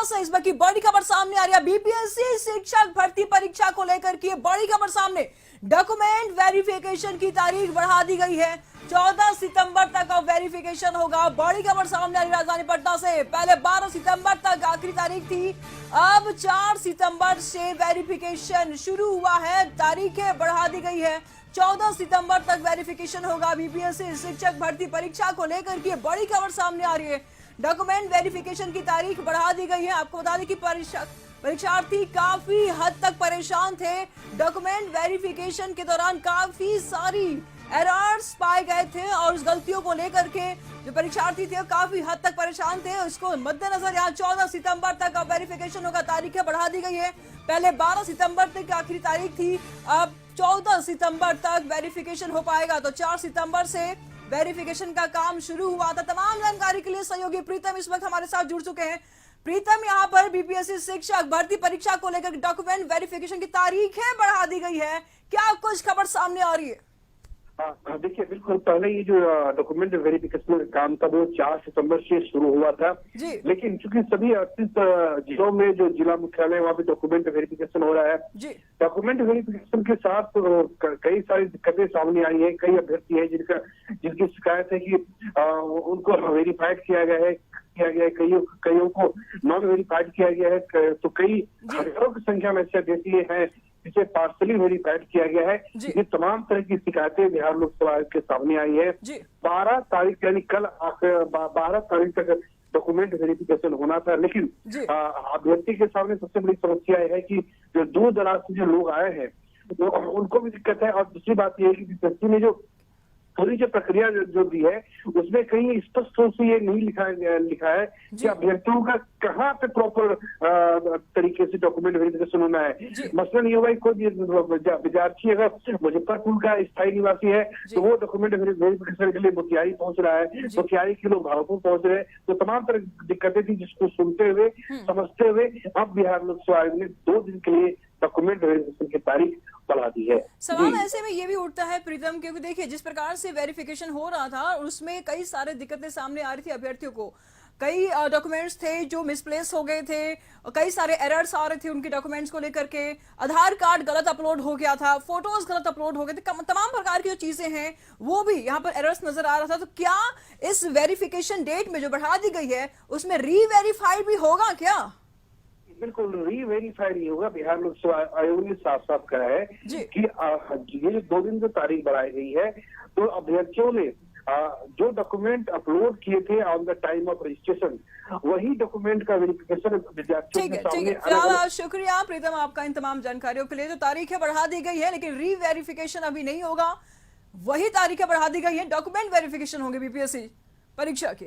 से इस वक्त की बड़ी खबर सामने आ रही है। बीपीएससी शिक्षक भर्ती परीक्षा को लेकर की बड़ी खबर सामने। डॉक्यूमेंट वेरिफिकेशन की तारीख बढ़ा दी गई है। 14 सितंबर तक अब वेरिफिकेशन होगा। बड़ी खबर सामने आ रही राजधानी पटना से। पहले 12 सितंबर तक आखिरी तारीख थी, अब 4 सितंबर से वेरिफिकेशन शुरू हुआ है। तारीखें बढ़ा दी गई है, 14 सितंबर तक वेरिफिकेशन होगा। बीपीएससी शिक्षक भर्ती परीक्षा को लेकर के बड़ी खबर सामने आ रही है। डॉक्यूमेंट वेरिफिकेशन की तारीख बढ़ा दी गई है। आपको बता दें कि परीक्षार्थी काफी हद तक परेशान थे। डॉक्यूमेंट वेरिफिकेशन के दौरान काफी सारी एरर्स पाए गए थे और उस गलतियों को लेकर के जो परीक्षार्थी थे काफी हद तक परेशान थे। उसको मद्देनजर यहाँ 14 सितंबर तक अब वेरिफिकेशन होगा। तारीखें बढ़ा दी गई है। पहले 12 सितंबर तक आखिरी तारीख थी, अब 14 सितंबर तक वेरिफिकेशन हो पाएगा। तो 4 सितंबर से वेरिफिकेशन का काम शुरू हुआ था। तमाम जानकारी के लिए सहयोगी प्रीतम इस वक्त हमारे साथ जुड़ चुके हैं। प्रीतम, यहाँ पर बीपीएससी शिक्षक भर्ती परीक्षा को लेकर डॉक्यूमेंट वेरिफिकेशन की तारीखें बढ़ा दी गई है, क्या कुछ खबर सामने आ रही है? देखिए, बिल्कुल पहले ये जो डॉक्यूमेंट वेरिफिकेशन का काम था वो 4 सितंबर से शुरू हुआ था, लेकिन चूंकि सभी 38 जिलों में जो जिला मुख्यालय वहाँ पे डॉक्यूमेंट वेरिफिकेशन हो रहा है। डॉक्यूमेंट वेरिफिकेशन के साथ कई सारी दिक्कतें सामने आई है। कई अभ्यर्थी है जिनकी शिकायत है कि उनको वेरीफाइड किया गया है, कईयों को नॉन वेरीफाइड किया गया है। तो कई हजारों की संख्या में ऐसे अभ्यर्थी हैं जिसे पार्सली वेरीफाइड किया गया है। ये तमाम तरह की शिकायतें बिहार लोकसभा आयोग के सामने आई है। 12 तारीख यानी कल 12 तारीख तक डॉक्यूमेंट वेरिफिकेशन होना था, लेकिन अभ्यर्थी के सामने सबसे बड़ी समस्या है कि जो दूर दराज से जो लोग आए हैं तो उनको भी दिक्कत है। और दूसरी बात यह है कि बीपीएससी ने जो पूरी जो प्रक्रिया जो दी है उसमें कहीं स्पष्ट रूप से ये नहीं लिखा है कि अभ्यर्थियों का कहाँ पे प्रॉपर तरीके से डॉक्यूमेंट वेरिफिकेशन होना है। मसलन ये हुआ कोई विद्यार्थी अगर मुजफ्फरपुर का स्थायी निवासी है तो वो डॉक्यूमेंट वेरिफिकेशन के लिए मोतिहारी पहुंच रहा है, मोतिहारी के लोग भागलपुर पहुंच रहे हैं। तो तमाम तरह की दिक्कतें थी जिसको सुनते हुए समझते हुए अब बिहार लोकसभा आयोग ने 2 दिन के लिए डॉक्यूमेंट वेरिफिकेशन की तारीख बढ़ा दी है। सवाल ऐसे में ये भी उठता है प्रीतम, क्योंकि देखिए जिस प्रकार से वेरिफिकेशन हो रहा था उसमें कई सारे दिक्कतें सामने आ रही थी अभ्यर्थियों को। कई डॉक्यूमेंट्स थे जो मिसप्लेस हो गए थे, कई सारे एरर्स आ रहे थे उनके डॉक्यूमेंट्स को लेकर के। आधार कार्ड गलत अपलोड हो गया था, फोटोज गलत अपलोड हो गए थे, तमाम प्रकार की जो चीजें हैं वो भी यहाँ पर एरर्स नजर आ रहा था। तो क्या इस वेरिफिकेशन डेट में जो बढ़ा दी गई है उसमें री-वेरीफाइड भी होगा क्या? बिल्कुल री-वेरीफाइड नहीं होगा। बिहार लोकसभा आयोग ने साफ साफ कहा है कि ये जो 2 दिन जो तारीख बढ़ाई गई है तो अभ्यर्थियों ने जो डॉक्यूमेंट अपलोड किए थे on the time of registration वही डॉक्यूमेंट का वेरिफिकेशन विद्यार्थियों के सामने। शुक्रिया प्रीतम आपका इन तमाम जानकारियों के लिए। तो तारीखें बढ़ा दी गई है लेकिन री वेरिफिकेशन अभी नहीं होगा, वही तारीखें बढ़ा दी गई है। डॉक्यूमेंट वेरिफिकेशन होंगे बीपीएससी परीक्षा के।